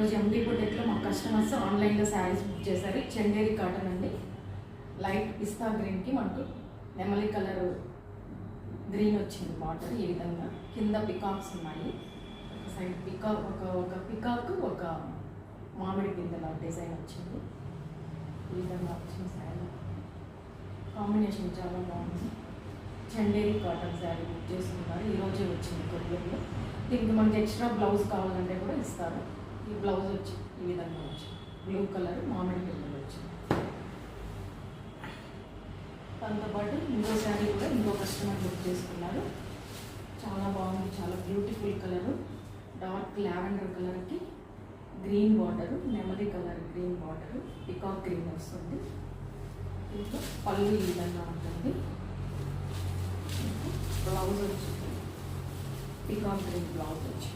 ఈరోజు ఎంటీ బుటెక్లో మా కస్టమర్స్ ఆన్లైన్లో శారీస్ బుక్ చేశారు. చందేరి కాటన్ అండి. లైట్ పిస్తా గ్రీన్కి మనకు నెమలి కలర్ గ్రీన్ వచ్చింది బార్డర్. ఈ విధంగా కింద పికాక్స్ ఉన్నాయి. సైడ్ పికాక్ ఒక పికాక్ ఒక మామిడి పిందెల డిజైన్ వచ్చింది. ఈ విధంగా వచ్చిన శారీ కాంబినేషన్ చాలా బాగుంది. చందేరి కాటన్ శారీ బుక్ చేసుకున్నారు. ఈరోజే వచ్చింది కొరియర్లో. దీనికి మనకి ఎక్స్ట్రా బ్లౌజ్ కావాలంటే కూడా ఇస్తారు. ఈ బ్లౌజ్ వచ్చి ఈ విధంగా వచ్చింది. బ్లూ కలర్ మామిడి పిందెలు వచ్చింది. దాంతోపాటు ఇంకో శారీ కూడా ఇంకో కస్టమర్ బుక్ చేసుకున్నారు. చాలా బాగుంది. చాలా బ్యూటిఫుల్ కలరు. డార్క్ లావెండర్ కలర్కి గ్రీన్ బార్డరు, నెమలి colour green border, peacock green వస్తుంది. ఇంకా పళ్ళు ఈ విధంగా ఉంటుంది. బ్లౌజ్ వచ్చి పికాక్ గ్రీన్ బ్లౌజ్ వచ్చి